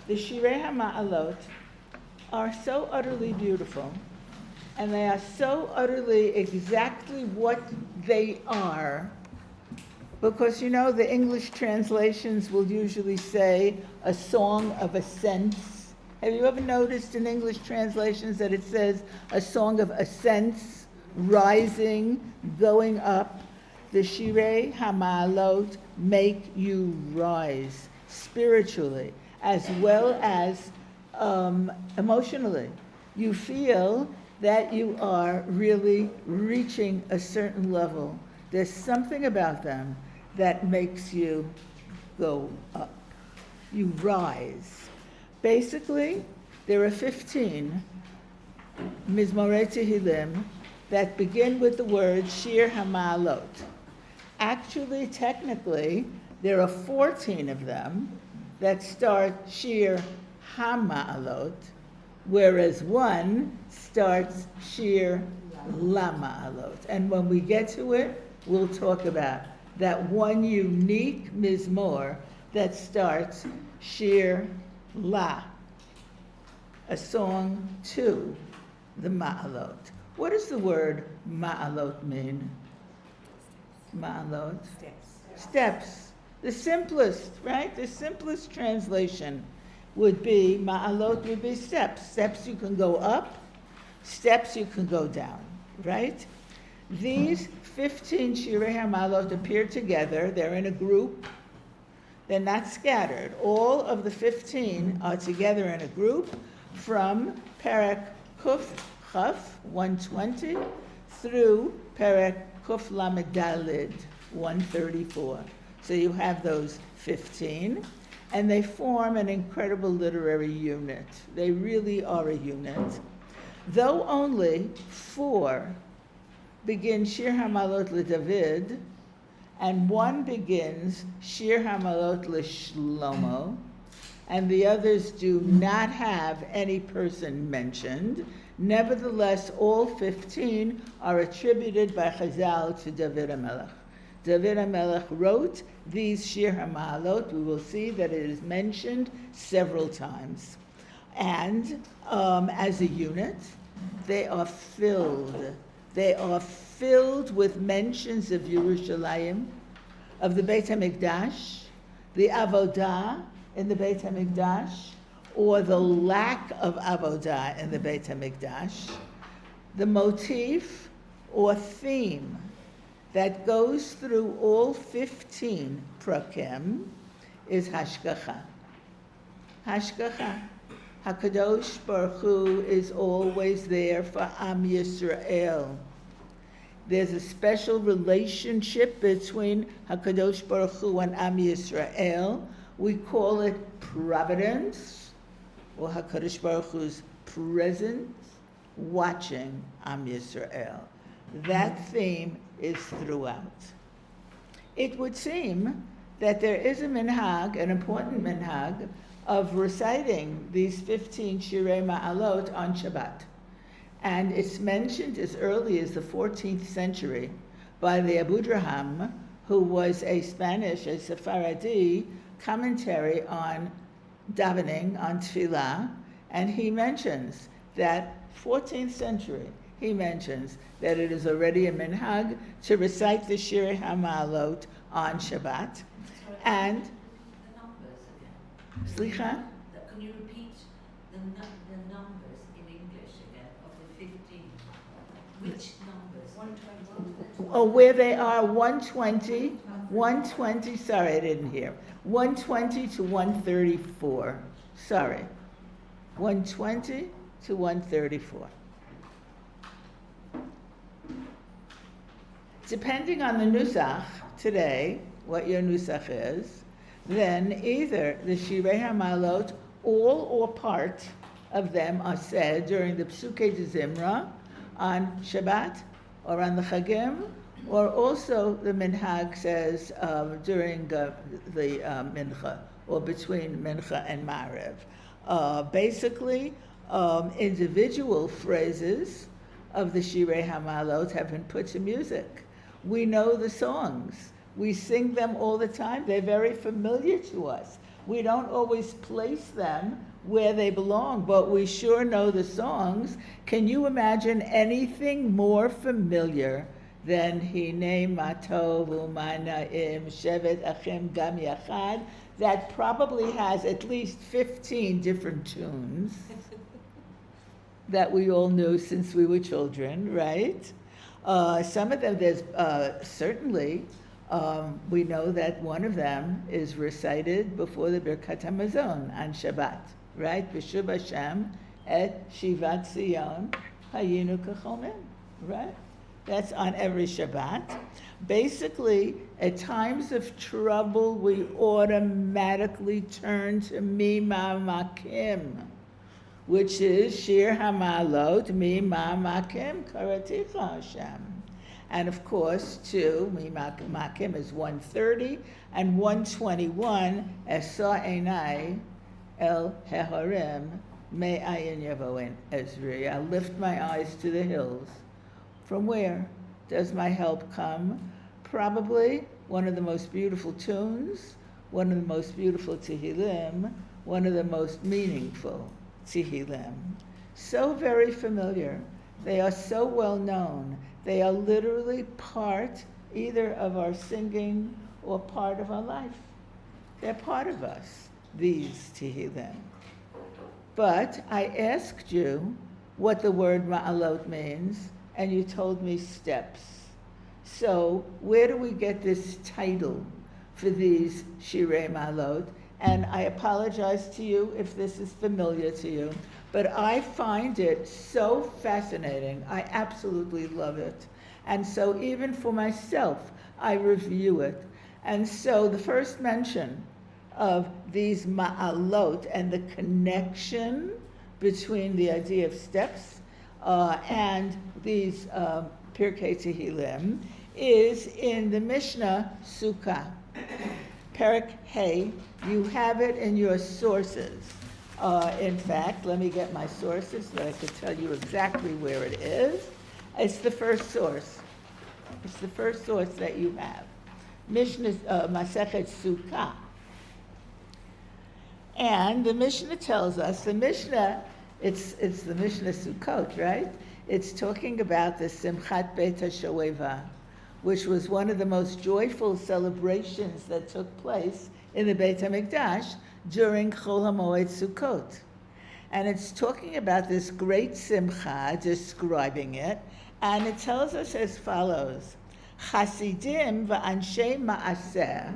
The Shirei Hamaalot are so utterly beautiful, and they are so utterly exactly what they are, because the English translations will usually say a song of ascents. Have you ever noticed in English translations that it says a song of ascents, rising, going up? The Shirei Hamaalot make you rise spiritually as well as emotionally. You feel that you are really reaching a certain level. There's something about them that makes you go up. You rise. Basically, there are 15 Mizmorei Tehillim that begin with the word Shir Hamaalot. Actually, technically, there are 14 of them that start Shir Hamaalot, whereas one starts Shir Lamaalot. And when we get to it, we'll talk about that one unique Mizmor that starts Shir La, a song to the Ma'alot. What does the word Ma'alot mean? Ma'alot? Steps. The simplest, right? The simplest translation would be, Ma'alot would be steps. Steps you can go up, steps you can go down, right? These 15 Shirei Hamaalot appear together. They're in a group. They're not scattered. All of the 15 are together in a group from Perek Kuf Chaf 120 through Perek Kuf Lamed Dalid 134. So you have those 15, and they form an incredible literary unit. They really are a unit. Though only 4 begin Shir Hamaalot LeDavid, and 1 begins Shir Hamaalot LeShlomo, and the others do not have any person mentioned. Nevertheless, all 15 are attributed by Chazal to David HaMelech. David HaMelech wrote these Shir Hamaalot. We will see that it is mentioned several times. And as a unit, they are filled. They are filled with mentions of Yerushalayim, of the Beit HaMikdash, the Avodah in the Beit HaMikdash, or the lack of Avodah in the Beit HaMikdash. The motif or theme that goes through all 15 prakim is Hashgacha. Hashgacha. HaKadosh Baruch Hu is always there for Am Yisrael. There's a special relationship between HaKadosh Baruch Hu and Am Yisrael. We call it providence, or HaKadosh Baruch Hu's presence, watching Am Yisrael. That theme is throughout. It would seem that there is a minhag, an important minhag, of reciting these 15 Shirei Ma'alot on Shabbat. And it's mentioned as early as the 14th century by the Abu Draham, who was a Sephardi commentary on davening, on tefillah, and he mentions that 14th century, he mentions that it is already a minhag to recite the Shirei Hamaalot on Shabbat. And Slicha? Can you repeat the numbers in English again of the 15? Which numbers? 121. Oh, where they are, 120, sorry, I didn't hear. 120 to 134. Sorry. 120 to 134. Depending on the nusach today, what your nusach is, then either the Shirei Hamaalot, all or part of them are said during the Psukei de Zimra on Shabbat or on the Chagim, or also the Minhag says during the Mincha, or between Mincha and Ma'ariv. Basically, individual phrases of the Shirei Hamaalot have been put to music. We know the songs. We sing them all the time. They're very familiar to us. We don't always place them where they belong, but we sure know the songs. Can you imagine anything more familiar than Hine Matov U'Manaim Shevet Achim Gam Yachad? That probably has at least 15 different tunes that we all knew since we were children, right? Some of them, there's certainly, we know that one of them is recited before the Birkat HaMazon on Shabbat, right? B'shuv Hashem et Shivat Zion Hayinu K'chomim, right? That's on every Shabbat. Basically, at times of trouble, we automatically turn to Mima Makim, which is Shir Hamaalot, Mima Makim Karaticha Hashem. And of course, too, Mima Makim is 130, and 121, Esa Einai El Heharim Me'ayin Yavoin Ezri. I lift my eyes to the hills. From where does my help come? Probably one of the most beautiful tunes, one of the most beautiful Tehillim, one of the most meaningful Tehillim. So very familiar. They are so well known. They are literally part either of our singing or part of our life. They're part of us, these Tehillim. But I asked you what the word Ma'alot means, and you told me steps. So where do we get this title for these Shirei Ma'alot? And I apologize to you if this is familiar to you, but I find it so fascinating. I absolutely love it. And so even for myself, I review it. And so the first mention of these Ma'alot and the connection between the idea of steps and these Pirkei Tehillim is in the Mishnah Sukkah. Perek Hey, you have it in your sources. In fact, let me get my sources so that I can tell you exactly where it is. It's the first source. It's the first source that you have. Mishnah Masechet Sukkah. And the Mishnah tells us, the Mishnah, it's the Mishnah Sukkot, right? It's talking about the Simchat Beit HaShoeva, which was one of the most joyful celebrations that took place in the Beit HaMikdash during Chol HaMoed Sukkot. And it's talking about this great simcha, describing it, and it tells us as follows: Chasidim v'anshe ma'aseh,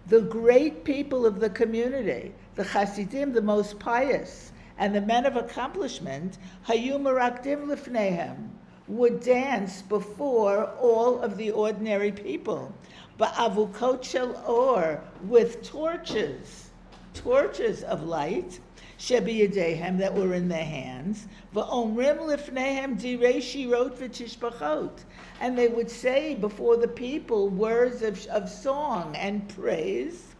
the great people of the community, the Chasidim, the most pious, and the men of accomplishment, hayu merakdim lifnehem, would dance before all of the ordinary people, ba'avukot shel or, with torches of light, shebiyadehem, that were in their hands, va'omrim lifnehem direi shirot v'tishbachot, and they would say before the people words of song and praise,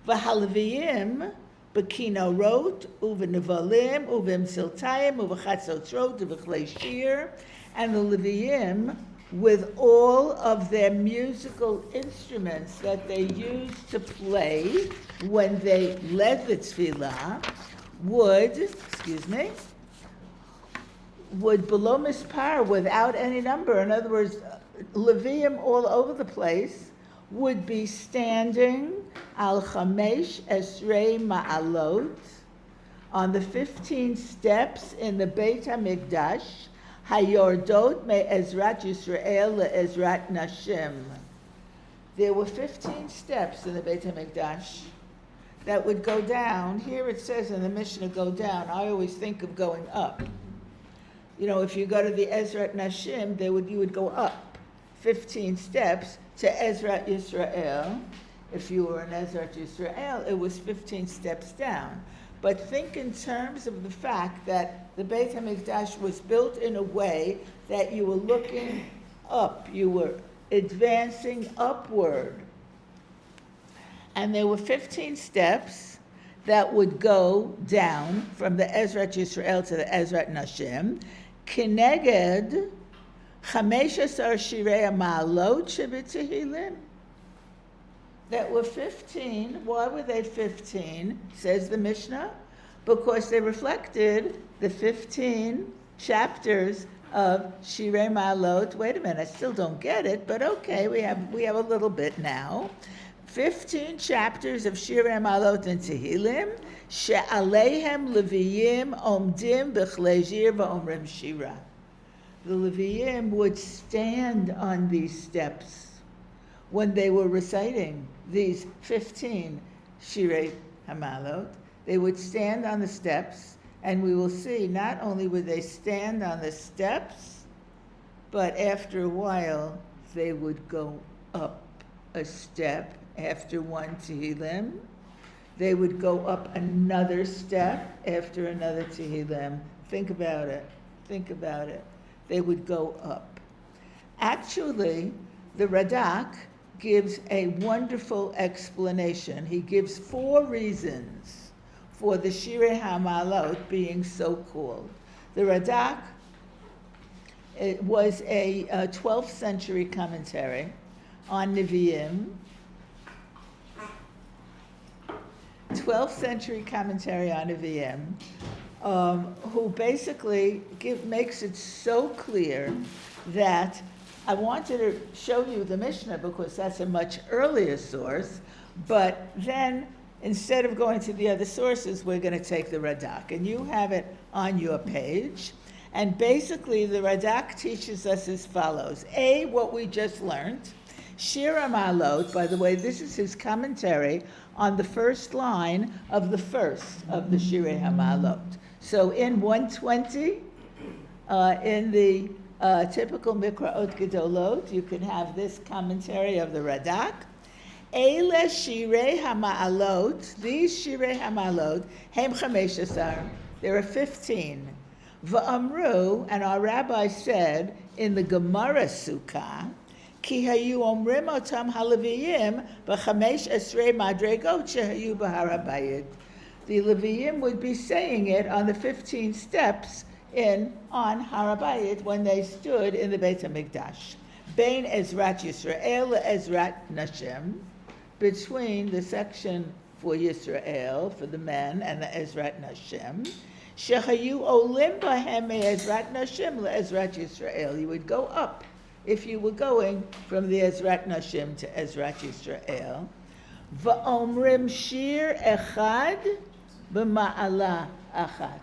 v'halaviyim b'kinorot u'v'nevalim u'v'msiltayim u'v'chatzotrot u'v'chlei shir, and the Leviyim, with all of their musical instruments that they used to play when they led the tefillah, would below mispar, without any number. In other words, Leviyim all over the place would be standing al chamesh esrei ma'alot, on the 15 steps in the Beit HaMikdash, Hayordot me'ezrat Yisrael le'ezrat Nashim. There were 15 steps in the Beit HaMikdash that would go down. Here it says in the Mishnah, go down. I always think of going up. You know, if you go to the Ezrat Nashim, you would go up 15 steps to Ezrat Yisrael. If you were in Ezrat Yisrael, it was 15 steps down. But think in terms of the fact that the Beit HaMikdash was built in a way that you were looking up, you were advancing upward. And there were 15 steps that would go down from the Ezrat Yisrael to the Ezrat Nashim, Kineged 15 Shirei Hamaalot Shebetehillim. that were 15. Why were they 15, says the Mishnah? Because they reflected the 15 chapters of Shirei Hamaalot. Wait a minute, I still don't get it, but okay, we have a little bit now. 15 chapters of Shirei Hamaalot and Tehillim, she'aleihem Leviyim omdim b'chlei shir v'omrim shira. The Leviyim would stand on these steps when they were reciting these 15 Shirei Hamaalot. They would stand on the steps, and we will see not only would they stand on the steps, but after a while they would go up a step after one Tehillim. They would go up another step after another Tehillim. Think about it. They would go up. Actually, the Radak gives a wonderful explanation. He gives 4 reasons for the Shirei Hamaalot being so called. The Radak, it was a 12th century commentary on Nevi'im. 12th century commentary on Nevi'im, who basically makes it so clear that I wanted to show you the Mishnah because that's a much earlier source, but then instead of going to the other sources, we're going to take the Radak. And you have it on your page. And basically, the Radak teaches us as follows. A, what we just learned. Shirei Hamaalot, by the way, this is his commentary on the first line of the first of the Shirei Hamaalot. So in 120, in the typical Mikraot Gedolot, you can have this commentary of the Radak. Eile Shirei Hamaalot, these Shirei Hamaalot, Hem 15, there are 15. V'amru, and our rabbi said in the Gemara Sukkah, Ki hayu omrim otam haLeviyim b'chamesh esrei madregot shehayu b'har habayit. The Leviyim would be saying it on the 15 steps on Har HaBayit when they stood in the Beit HaMikdash. Bein Ezrat Yisrael Ezrat Nashim, between the section for Yisrael, for the men, and the Ezrat Nashim. Shechayu olim bahem Ezrat Nashim leEzrat Yisrael. You would go up if you were going from the Ezrat Nashim to Ezrat Yisrael. Va'omrim shir echad b'ma'ala achat.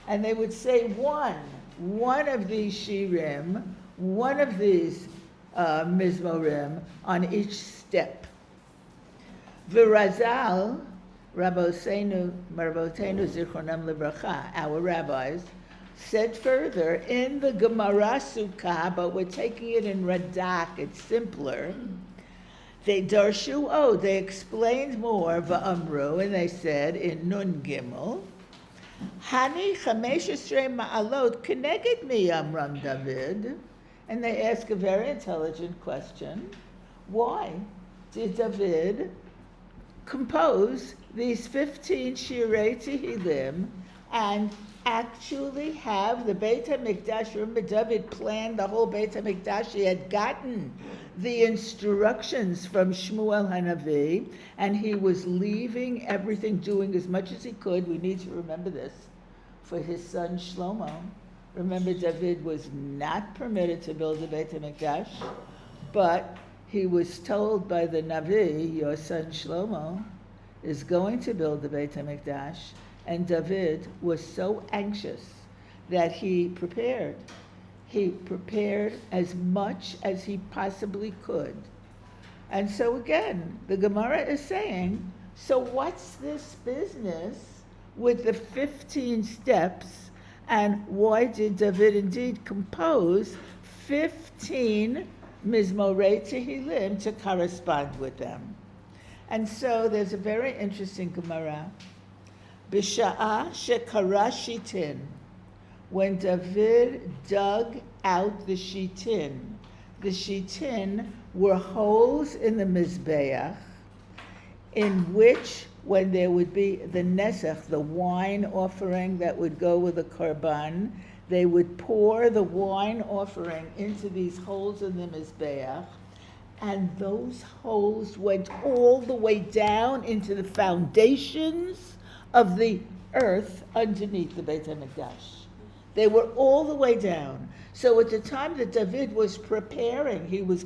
And they would say one of these shirim, one of these mizmorim on each step. V'razal, Rabbeinu Zichronam Livracha, our rabbis, said further in the Gemara Sukkah, but we're taking it in Radak, it's simpler. They darshu, they explained more, va'amru, and they said in Nun Gimel, Hani 15 ma'alot keneged mi Amram David, and they ask a very intelligent question. Why did David compose these 15 Shirei Tehillim and actually have the Beit HaMikdash? Remember, David planned the whole Beit HaMikdash. He had gotten the instructions from Shmuel Hanavi, and he was leaving everything, doing as much as he could. We need to remember this for his son Shlomo. Remember, David was not permitted to build the Beit HaMikdash, but he was told by the Navi, your son Shlomo is going to build the Beit HaMikdash, and David was so anxious that he prepared. He prepared as much as he possibly could. And so again, the Gemara is saying, so what's this business with the 15 steps, and why did David indeed compose 15 Mizmorei Tehillim to correspond with them? And so there's a very interesting Gemara. B'sha'a shekara shitin, when David dug out the shitin were holes in the Mizbeach, in which, when there would be the nesach, the wine offering that would go with the korban, they would pour the wine offering into these holes in the Mizbeach, And those holes went all the way down into the foundations of the earth underneath the Beit HaMikdash. They were all the way down. So at the time that David was preparing, he was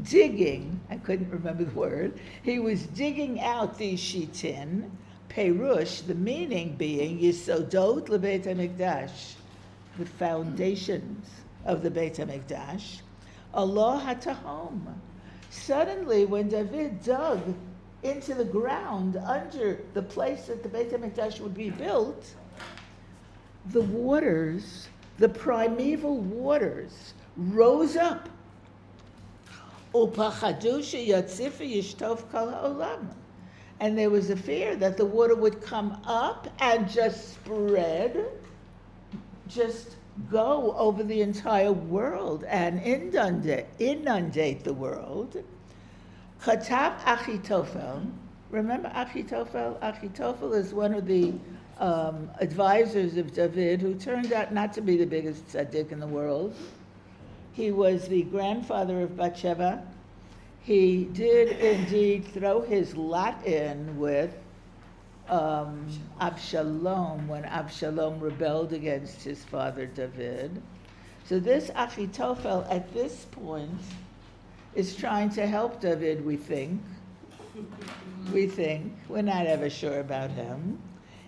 digging, I couldn't remember the word, he was digging out these shitin, perush, the meaning being Yisodot LeBeit HaMikdash, the foundations of the Beit HaMikdash, Allah HaTahom. Suddenly, when David dug into the ground under the place that the Beit HaMikdash would be built, the waters, the primeval waters, rose up. Upachadu sheyatzif yishtov kol ha'olam. And there was a fear that the water would come up and just spread, just go over the entire world and inundate the world. Katav Achitophel. Remember Achitophel? Achitophel is one of the advisors of David who turned out not to be the biggest tzaddik in the world. He was the grandfather of Bathsheba. He did indeed throw his lot in with Absalom when Absalom rebelled against his father David. So this Achitophel at this point is trying to help David, we think. We're not ever sure about him.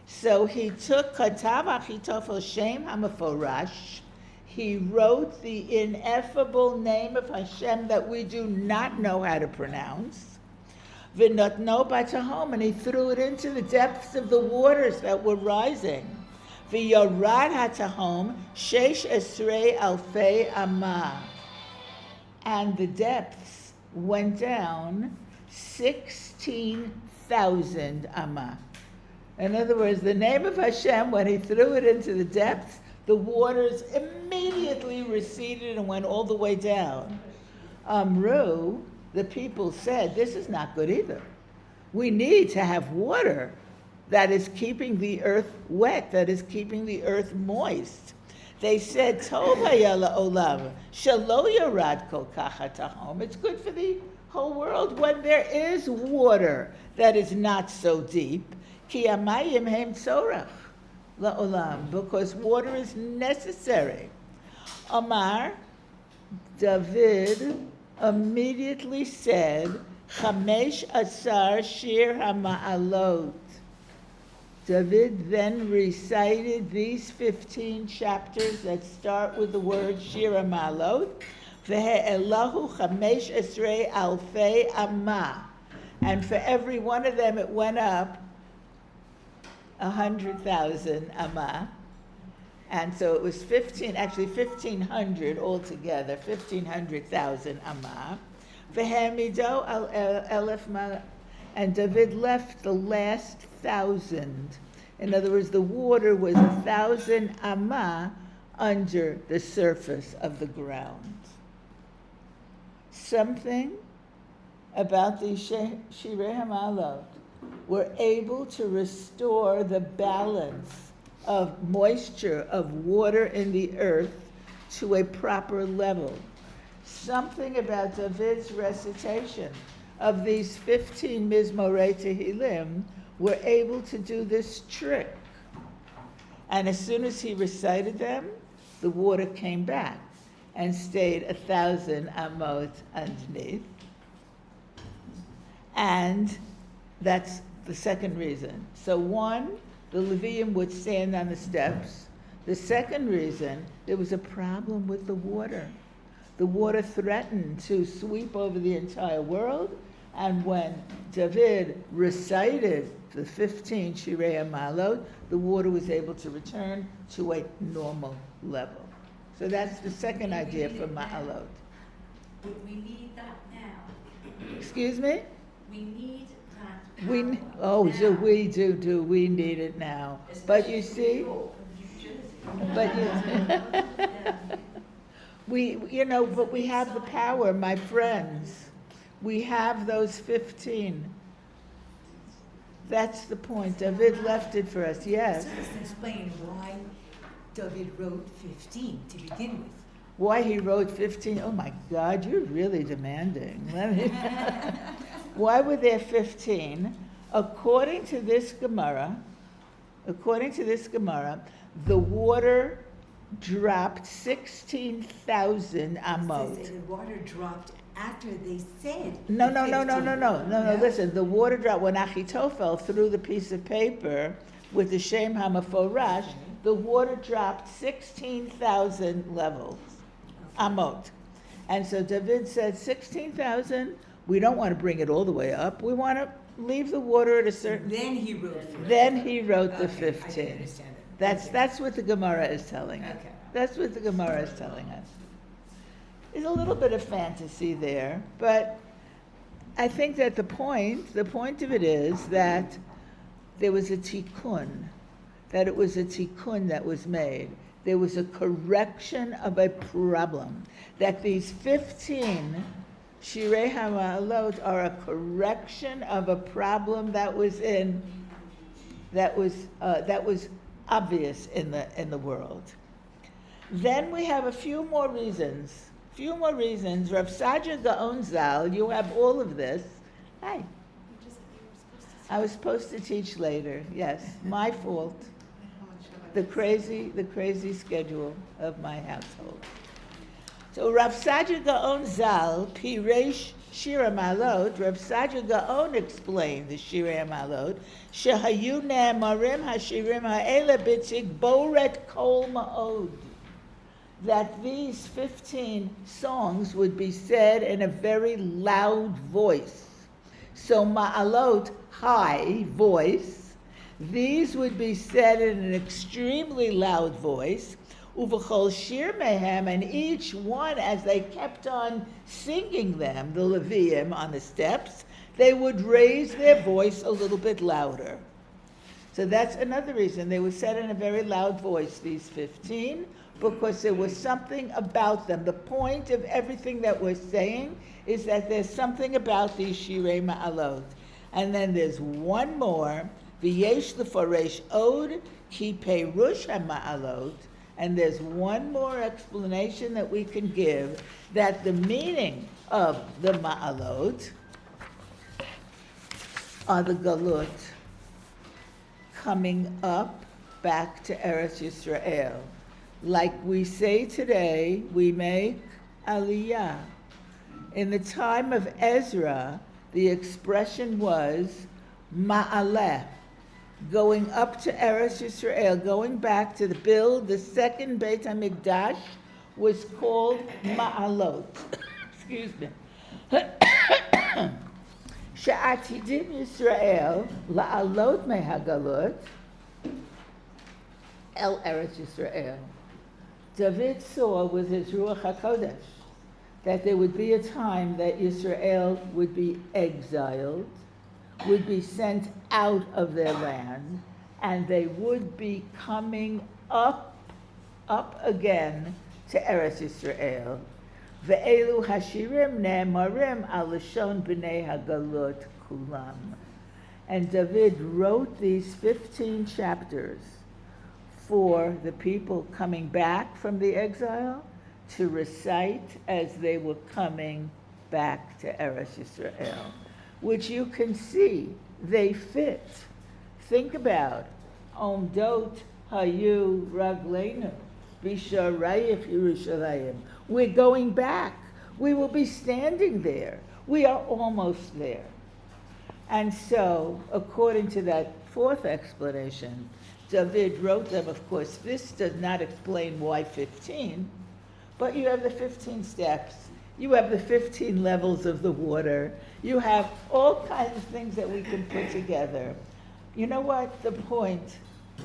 So he took Katav Achitophel Shem HaMeforash. He wrote the ineffable name of Hashem that we do not know how to pronounce. V'notno batahom, and he threw it into the depths of the waters that were rising. V'yorad hatahom sheish esrei alfei amah, and the depths went down 16,000 amah. In other words, the name of Hashem, when he threw it into the depths, the waters immediately receded and went all the way down. Amru, the people said, this is not good either. We need to have water that is keeping the earth wet, that is keeping the earth moist. They said, Tov hayala olam, shelo yorad kol kach hatahom. It's good for the whole world when there is water that is not so deep. Ki amayim hem TORAH la'olam, because water is necessary. Amar, David immediately said, Chamesh Asar Shir Hamaalot. David then recited these 15 chapters that start with the word Shir Hamaalot. Ve'elahu Chamesh Esrei Alfei Amah. And for every one of them it went up 100,000 amah. And so it was 1,500 altogether, 1,500,000 amah. V'hamido al elef ma, and David left the last 1,000. In other words, the water was 1,000 amah under the surface of the ground. Something about the Shirei Hamaalot were able to restore the balance of moisture, of water in the earth to a proper level. Something about David's recitation of these 15 Mizmorei Tehillim were able to do this trick. And as soon as he recited them, the water came back and stayed 1,000 amot underneath. And that's the second reason. So one, the Levium would stand on the steps. The second reason, there was a problem with the water. The water threatened to sweep over the entire world, and when David recited the 15 Shirei Hamaalot, the water was able to return to a normal level. So that's the second idea for Ma'alot. But we need that now. Excuse me? We need that So now. we do, we need it now. But you see, but but we have the power, my friends. We have those 15. That's the point. David left it for us, yes. So just explain why David wrote 15 to begin with. why he wrote 15. Oh my God, you're really demanding. Why were there 15? According to this Gemara, the water dropped 16,000 amot. The water dropped after they said. No. 15. Listen, the water dropped when Achitophel threw the piece of paper with the Shem HaMeforash. The water dropped 16,000 levels, amot. And so David said, 16,000, we don't want to bring it all the way up. We want to leave the water at a certain... Then he wrote 15. Then he wrote the Okay, 15. I understand it. That's what the Gemara is telling us. Okay. That's what the Gemara is telling us. There's a little bit of fantasy there, but I think that the point of it is that there was a tikkun, that it was a tikkun that was made. There was a correction of a problem, that these 15 Shirei Hamaalot are a correction of a problem that was obvious in the world. Then we have a few more reasons. Rav Saja Gaon Zal, you have all of this. Hi. I was supposed to teach later. Yes, my fault. The crazy schedule of my household. So Rav Saja Gaon Zal, Piresh Shir Hamaalot, Rav Saja Gaon explained the Shirei Hamaalot, Shehayu ne'emarim hashirim ha'ele b'tzik boret kol ma'od, that these 15 songs would be said in a very loud voice. So ma'alot, high voice, these would be said in an extremely loud voice, uv'chol shir mehem, and each one, as they kept on singing them, the Leviim on the steps, they would raise their voice a little bit louder. So that's another reason. They were said in a very loud voice, these 15, because there was something about them. The point of everything that we're saying is that there's something about these Shirei Ma'alot. And then there's one more, V'yesh lefaresh od ki perush ha'ma'alot, and there's one more explanation that we can give, that the meaning of the Ma'alot are the Galut, coming up back to Eretz Yisrael. Like we say today, we make Aliyah. In the time of Ezra, the expression was Ma'aleh, going up to Eretz Yisrael, going back to build the second Beit HaMikdash, was called Ma'alot. Excuse me. She'atidim Yisrael la'alot mehagalot el Eretz Yisrael. David saw with his Ruach HaKodesh that there would be a time that Yisrael would be exiled, would be sent out of their land, and they would be coming up again to Eretz Yisrael. Ve'elu hashirim ne'emarim al lashon b'nei hagalot kulam. And David wrote these 15 chapters for the people coming back from the exile to recite as they were coming back to Eretz Yisrael, which you can see, they fit. Think about, Omdot hayu ragleinu, bisharayich Yerushalayim. We're going back. We will be standing there. We are almost there. And so, according to that fourth explanation, David wrote them. Of course, this does not explain why 15, but you have the 15 steps. You have the 15 levels of the water. You have all kinds of things that we can put together. You know what? The point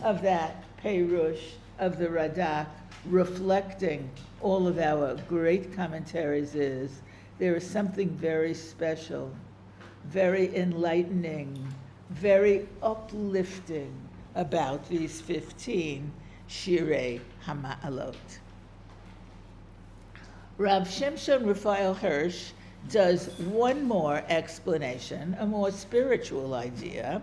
of that Perush of the Radak, reflecting all of our great commentaries, is there is something very special, very enlightening, very uplifting about these 15 Shirei Hamaalot. Rav Shimshon Raphael Hirsch does one more explanation, a more spiritual idea,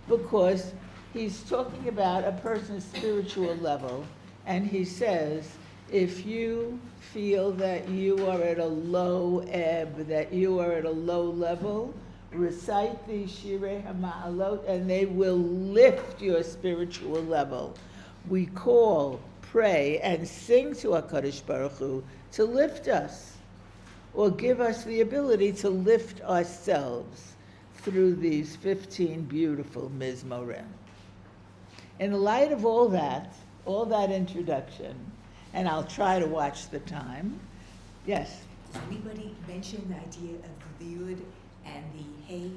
because he's talking about a person's spiritual level, and he says, If you feel that you are at a low ebb, that you are at a low level, recite the Shirei Hamaalot and they will lift your spiritual level. We call, pray, and sing to HaKadosh Baruch Hu to lift us, or give us the ability to lift ourselves through these 15 beautiful Mizmorim. In the light of all that introduction, and I'll try to watch the time. Yes? Does anybody mention the idea of the Yud and the Hey,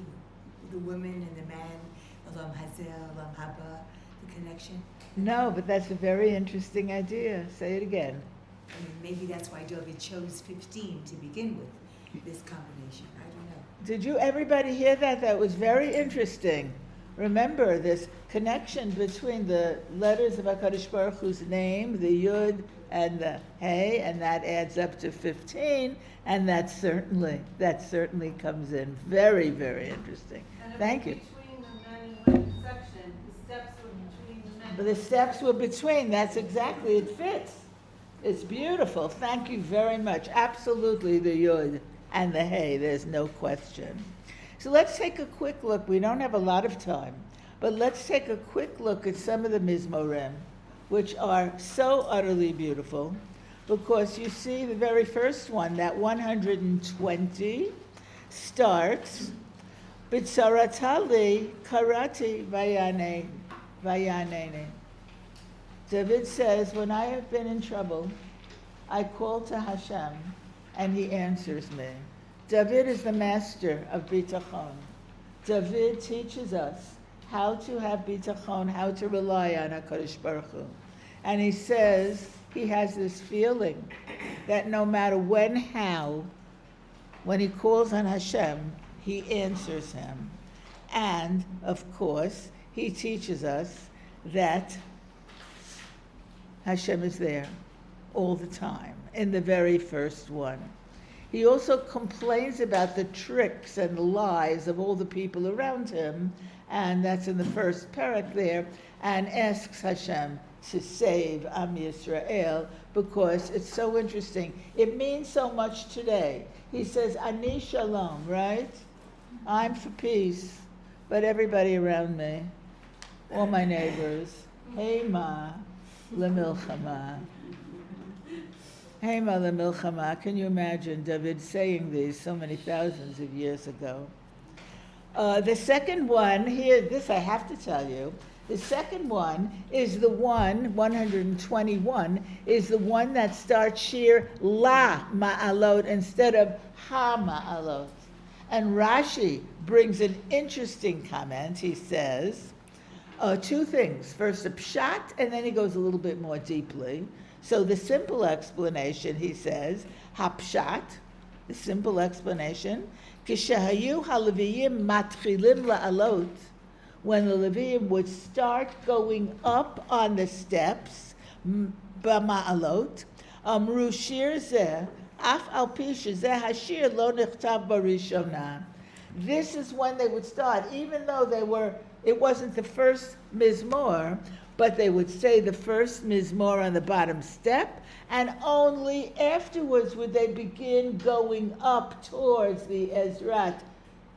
the woman and the man, Olam Hazeh, Olam Haba, the connection? No, but that's a very interesting idea. Say it again. I mean, maybe that's why David chose 15 to begin with, this combination. I don't know. Did you, everybody hear that? That was very interesting. Remember this connection between the letters of HaKadosh Baruch Hu's name, the Yud and the Hey, and that adds up to 15, and that certainly comes in. Very, very interesting. Thank you. Between the men and women section, the steps were between the men. But the steps were between, that's exactly, it fits. It's beautiful. Thank you very much. Absolutely the Yud and the Hey, there's no question. So let's take a quick look. We don't have a lot of time, but let's take a quick look at some of the Mizmorim, which are so utterly beautiful, because you see the very first one, that 120, starts, B'tzaratali karati vayaneni. David says, when I have been in trouble, I call to Hashem, and he answers me. David is the master of bitachon. David teaches us how to have bitachon, how to rely on HaKadosh Baruch Hu. And he says he has this feeling that no matter when he calls on Hashem, he answers him. And, of course, he teaches us that Hashem is there all the time, in the very first one. He also complains about the tricks and the lies of all the people around him, and that's in the first parak there, and asks Hashem to save Yisrael, because it's so interesting. It means so much today. He says, Ani Shalom, right? I'm for peace, but everybody around me, all my neighbors, Hema Lemilchama. Hema Lemilchama. Can you imagine David saying these so many thousands of years ago? The second one here, this I have to tell you, the second one is the one, 121, is the one that starts Shir La Ma'alot instead of Ha Ma'alot. And Rashi brings an interesting comment. He says two things. First, a pshat, and then he goes a little bit more deeply. So the simple explanation, he says, hapshat, the simple explanation, kishahayu haLeviyim matchilim la'alot, when the Leviim would start going up on the steps, b'ma'alot, amru shir zeh, af al pi shezeh hashir lo nichtav barishona. This is when they would start, even though it wasn't the first mizmor, but they would say the first mizmor on the bottom step, and only afterwards would they begin going up towards the Ezrat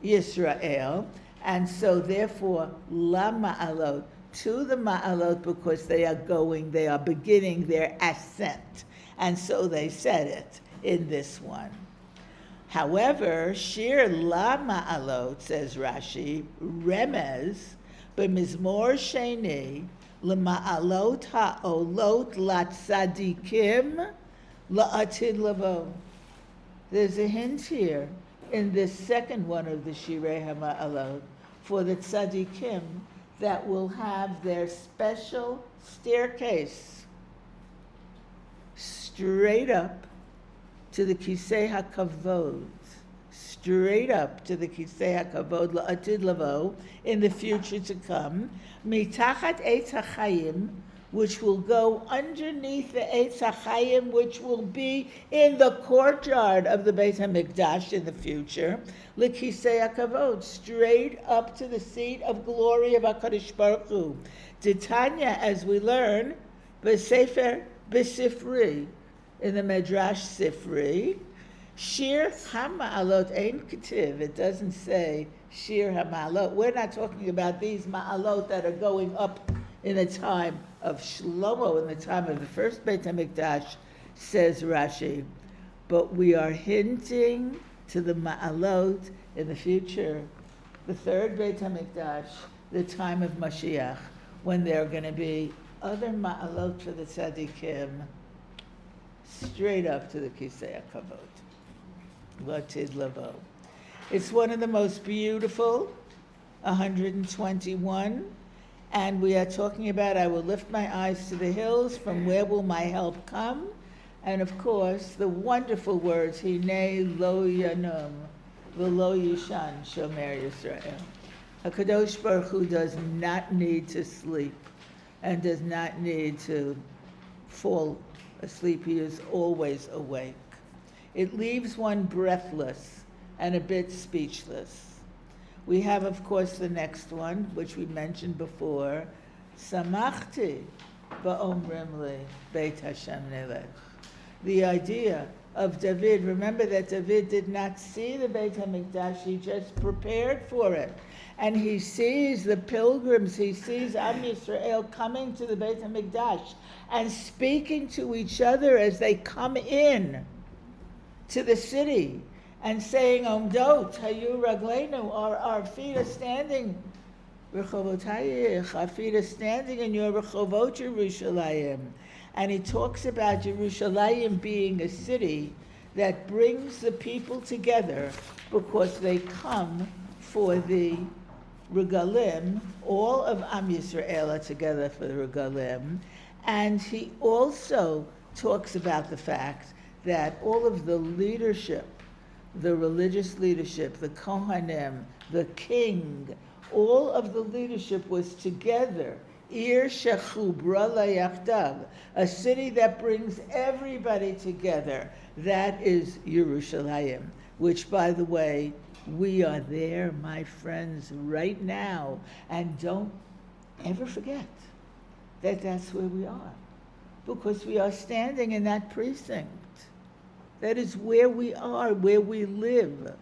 Yisrael. And so therefore, la ma'alot, to the ma'alot, because they are beginning their ascent. And so they said it in this one. However, Shir la ma'alot, says Rashi, remez, b'mizmor sheni, l'ma'alot ha'olot latzadikim la'atid lavo. There's a hint here in this second one of the Shirei Hamaalot for the tzadikim that will have their special staircase straight up to the Kisei HaKavod, straight up to the Kisei HaKavod la'atid lavo, in the future to come, mitachat Eitz HaChaim, which will go underneath the Eitz HaChaim, which will be in the courtyard of the Beit HaMikdash in the future, l'Kisei HaKavod, straight up to the seat of glory of HaKadosh Baruch Hu. Titania, as we learn, b'Sefer b'Sifri, in the Midrash Sifri. Shir Hamaalot Ein Ketiv. It doesn't say Shir Hamaalot. We're not talking about these Ma'alot that are going up in the time of Shlomo, in the time of the first Beit HaMikdash, says Rashi. But we are hinting to the Ma'alot in the future, the third Beit HaMikdash, the time of Mashiach, when there are going to be other Ma'alot for the Tzaddikim, straight up to the Kisei HaKavod. Latid Lavo. It's one of the most beautiful, 121, and we are talking about, I will lift my eyes to the hills, from where will my help come? And of course, the wonderful words, Hinei lo yanum, v'lo yishan, shomer Yisrael. HaKadosh Baruch Hu does not need to sleep and does not need to fall asleep. He is always awake. It leaves one breathless and a bit speechless. We have, of course, the next one, which we mentioned before, Samachti ba'omrim li Beit Hashem nelech. The idea of David, remember that David did not see the Beit HaMikdash, he just prepared for it. And he sees the pilgrims, he sees OUisrael coming to the Beit HaMikdash and speaking to each other as they come in to the city and saying, Omdot, Hayu Ragleinu, our feet are standing, Rechovotayich, our feet are standing in your Rechovot Yerushalayim. And he talks about Yerushalayim being a city that brings the people together because they come for the Regalim. All of OUisrael are together for the Regalim. And he also talks about the fact that all of the leadership, the religious leadership, the Kohanim, the king, all of the leadership was together. Ir shechubra layachdav, a city that brings everybody together. That is Yerushalayim, which, by the way, we are there, my friends, right now. And don't ever forget that that's where we are, because we are standing in that precinct. That is where we are, where we live.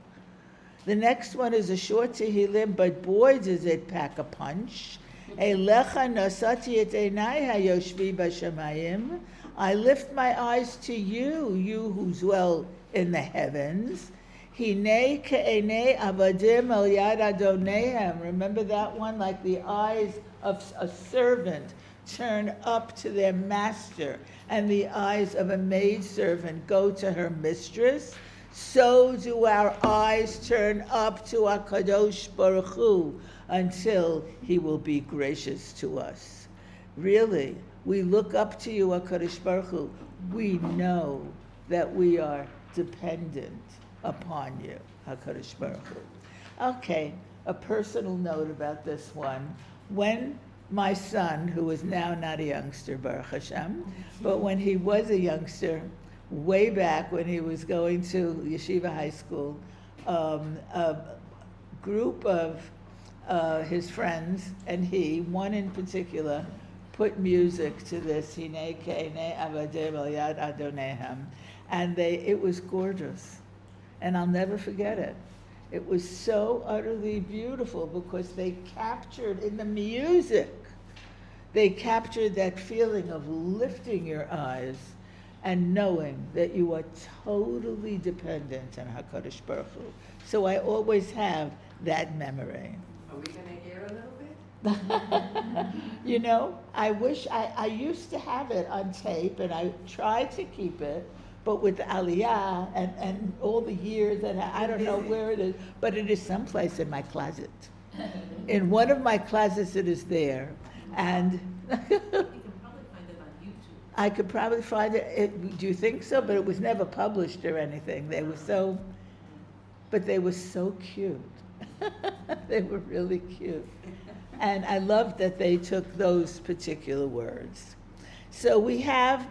The next one is a short Tehillim, but boy, does it pack a punch. Elecha nasati et einai hayoshvi b'shamayim. I lift my eyes to you, you who dwell in the heavens. Hinei ke'einei avadim el yad adonehem. Remember that one? Like the eyes of a servant turn up to their master, and the eyes of a maidservant go to her mistress. So do our eyes turn up to HaKadosh Baruch Hu until he will be gracious to us. Really, we look up to you, HaKadosh Baruch Hu. We know that we are dependent upon you, HaKadosh Baruch Hu. Okay, a personal note about this one. When my son, who is now not a youngster, Baruch Hashem, but when he was a youngster, way back when he was going to Yeshiva High School, a group of his friends and he, one in particular, put music to this, Hinei ke'einei avadim el yad adonehem, and it was gorgeous, and I'll never forget it. It was so utterly beautiful because they captured in the music, they captured that feeling of lifting your eyes and knowing that you are totally dependent on HaKadosh Baruch Hu. So I always have that memory. Are we going to hear a little bit? You know, I wish, I used to have it on tape and I tried to keep it, but with the Aliyah and all the years, and I don't know where it is, but it is someplace in my closet. In one of my closets it is there. And You can probably find it on YouTube. I could probably find it. Do you think so? But it was never published or anything. They were so cute. They were really cute. And I loved that they took those particular words. So we have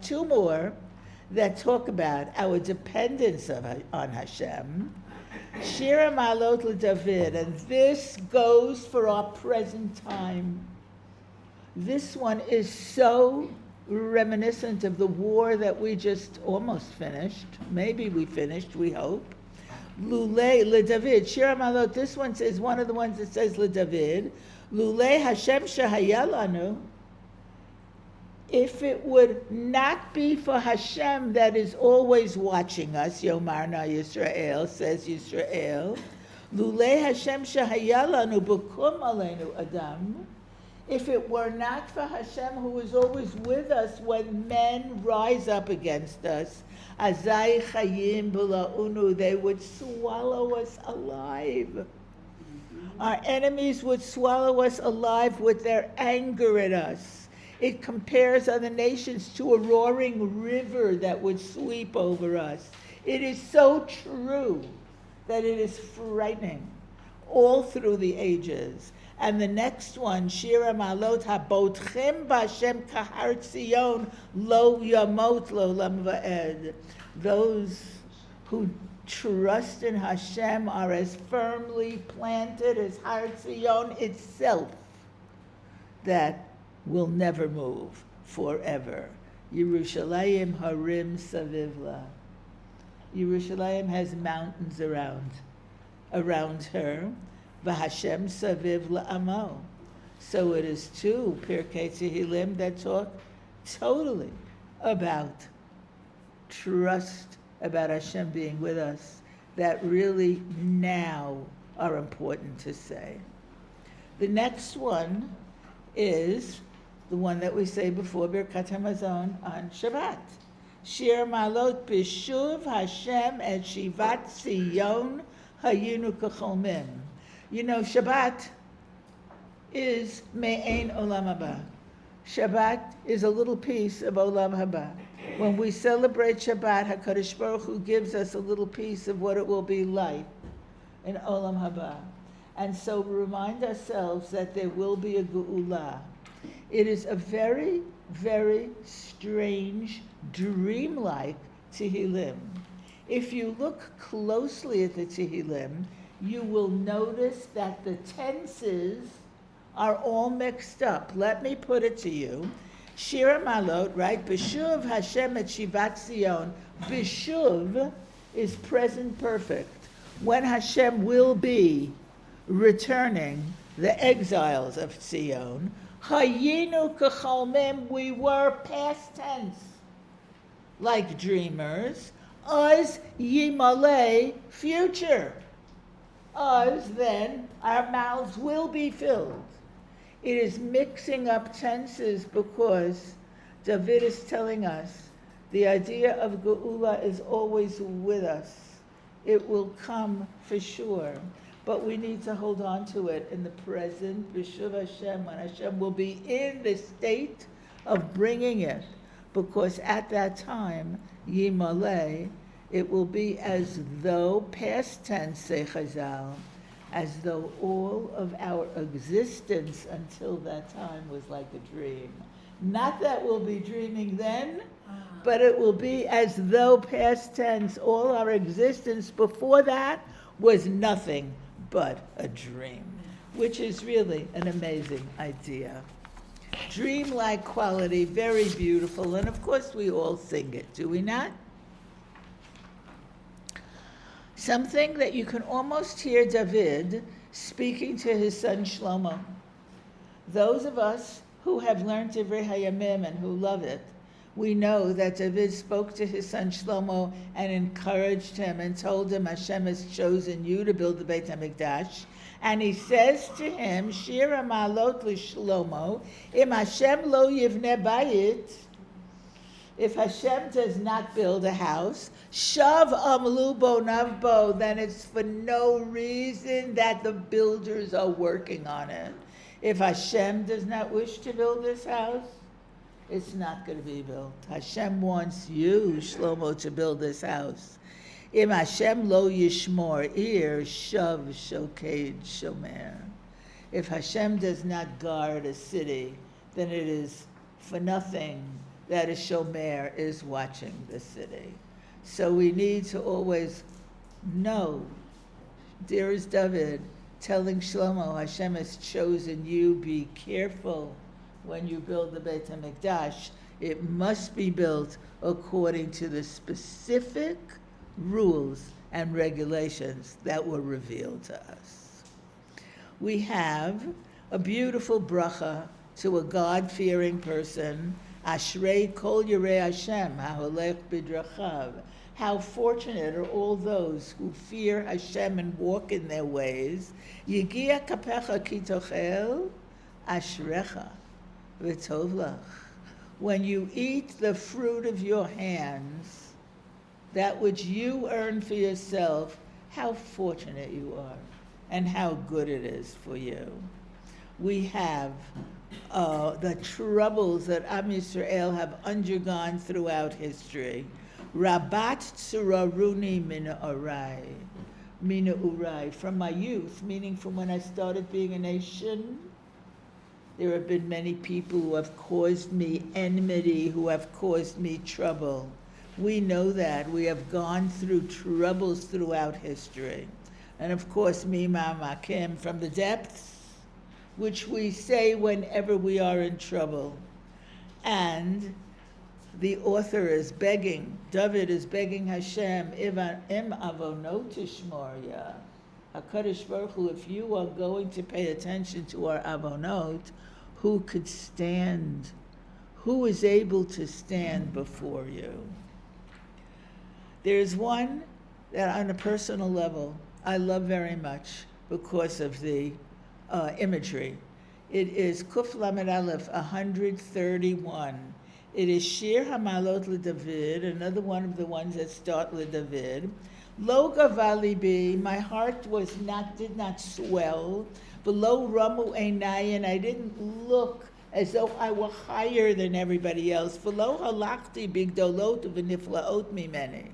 two more that talk about our dependence on Hashem. Shir Hamaalot LeDavid, and this goes for our present time. This one is so reminiscent of the war that we just almost finished. Maybe we finished, we hope. Lulei LeDavid, Shir Hamaalot, this one says, one of the ones that says LeDavid, Lulei Hashem Shehayalanu, if it would not be for Hashem that is always watching us, Yomarna Yisrael, says Yisrael, Lulei Hashem Shehayalanu Bukum Aleinu Adam, if it were not for Hashem who is always with us when men rise up against us, Azai Chayim B'la'unu, they would swallow us alive. Our enemies would swallow us alive with their anger at us. It compares other nations to a roaring river that would sweep over us. It is so true that it is frightening all through the ages. And the next one, Shir Hamaalot, Habotchem B'Hashem Kahar Tzion Lo Yamot L'Olam Va'ed. Those who trust in Hashem are as firmly planted as Har Tzion itself that will never move forever. Yerushalayim Harim Savivla. Yerushalayim has mountains around her. V'Hashem Saviv La'amo. So it is two Pirkei Tehillim that talk totally about trust, about Hashem being with us, that really now are important to say. The next one is the one that we say before Birkat HaMazon on Shabbat. Shir Hamaalot B'Shuv Hashem et Shivat Zion Hayinu K'cholmim. You know, Shabbat is Me'ein Olam Haba. Shabbat is a little piece of Olam Haba. When we celebrate Shabbat, HaKadosh Baruch Hu gives us a little piece of what it will be like in Olam Haba. And so remind ourselves that there will be a Geula. It is a very, very strange, dreamlike Tehillim. If you look closely at the Tehillim, you will notice that the tenses are all mixed up. Let me put it to you. Shir Hamaalot, right? B'shuv Hashem et Shivat Zion. B'shuv is present perfect. When Hashem will be returning the exiles of Zion, Hayinu k'cholmim, we were past tense, like dreamers. Az yimale, future. Us, then, our mouths will be filled. It is mixing up tenses because David is telling us the idea of Geula is always with us. It will come for sure, but we need to hold on to it in the present, B'Shuv Hashem, when Hashem will be in the state of bringing it, because at that time, Yimale, it will be as though, past tense, say Chazal, as though all of our existence until that time was like a dream. Not that we'll be dreaming then, but it will be as though, past tense, all our existence before that was nothing but a dream, which is really an amazing idea. Dream-like quality, very beautiful, and of course we all sing it, do we not? Something that you can almost hear David speaking to his son Shlomo. Those of us who have learned Divrei Hayamim and who love it, we know that David spoke to his son Shlomo and encouraged him and told him Hashem has chosen you to build the Beit HaMikdash. And he says to him, Shir Hamaalot l'Shlomo, Im Hashem lo yivneh bayit, if Hashem does not build a house, Shav amlu bo navbo, then it's for no reason that the builders are working on it. If Hashem does not wish to build this house, it's not going to be built. Hashem wants you, Shlomo, to build this house. Im Hashem lo yishmor ir, shav shoked shomer. If Hashem does not guard a city, then it is for nothing that a shomer is watching the city. So we need to always know, dearest David, telling Shlomo, Hashem has chosen you, be careful when you build the Beit HaMikdash, it must be built according to the specific rules and regulations that were revealed to us. We have a beautiful bracha to a God-fearing person, Ashrei kol yirei Hashem, haholech bidrachav. How fortunate are all those who fear Hashem and walk in their ways. Yigia kapecha ki tochel, ashrecha v'tov lach. When you eat the fruit of your hands, that which you earn for yourself, how fortunate you are and how good it is for you. We have the troubles that OUisrael have undergone throughout history. Rabat tsuraruni mina urai. From my youth, meaning from when I started being a nation, there have been many people who have caused me enmity, who have caused me trouble. We know that. We have gone through troubles throughout history. And of course, mima makim, from the depths, which we say whenever we are in trouble. And the author is begging, David is begging Hashem, im avonot tishmor. HaKadosh Baruch Hu, if you are going to pay attention to our avonot, who could stand? Who is able to stand before you? There is one that on a personal level I love very much because of the imagery. It is Kuf Lamed Aleph 131. It is Shir Hamaalot LeDavid, another one of the ones that start LeDavid. Lo gavali bi, my heart did not swell. Below Ramu Einayin, I didn't look as though I were higher than everybody else. Below halachti bigdolot v'niflaot mimeni.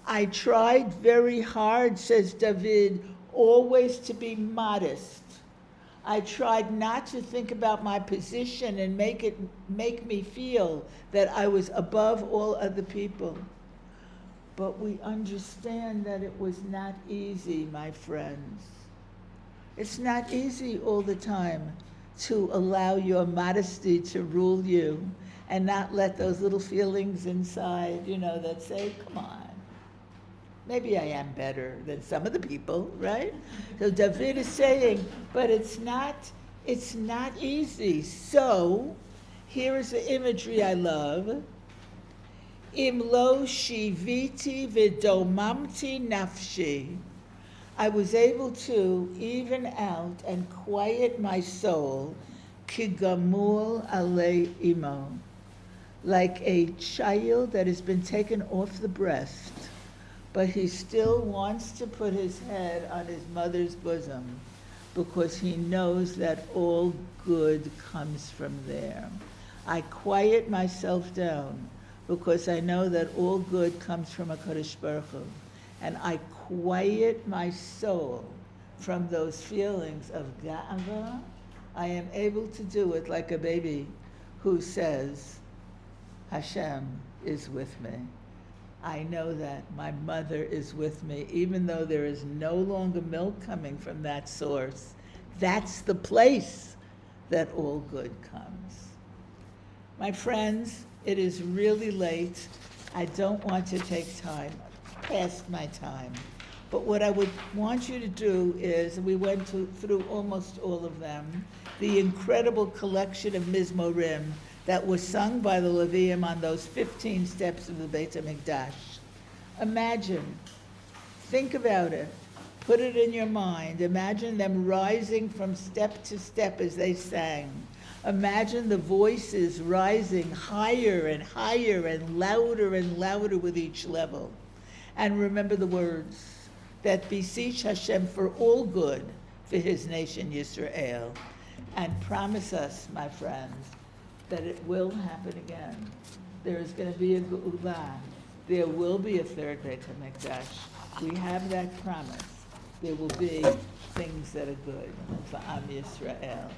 I tried very hard, says David, always to be modest. I tried not to think about my position and make me feel that I was above all other people. But we understand that it was not easy, my friends. It's not easy all the time to allow your modesty to rule you and not let those little feelings inside, that say, come on. Maybe I am better than some of the people, right? So David is saying, but it's not easy. So here is the imagery I love. Im lo shiviti v'domamti nafshi. I was able to even out and quiet my soul, kigamul alei imo, like a child that has been taken off the breast, but he still wants to put his head on his mother's bosom because he knows that all good comes from there. I quiet myself down because I know that all good comes from HaKadosh Baruch Hu. And I quiet my soul from those feelings of ga'ava. I am able to do it like a baby who says, Hashem is with me. I know that my mother is with me, even though there is no longer milk coming from that source. That's the place that all good comes. My friends, it is really late. I don't want to take time, past my time. But what I would want you to do is, we went through almost all of them, the incredible collection of Mizmorim that was sung by the Levium on those 15 steps of the Beit HaMikdash. Imagine, think about it, put it in your mind. Imagine them rising from step to step as they sang. Imagine the voices rising higher and higher and louder with each level. And remember the words that beseech Hashem for all good for his nation Yisrael. And promise us, my friends, that it will happen again. There is going to be a Geula. There will be a third Beit HaMikdash. We have that promise. There will be things that are good for OUIsrael.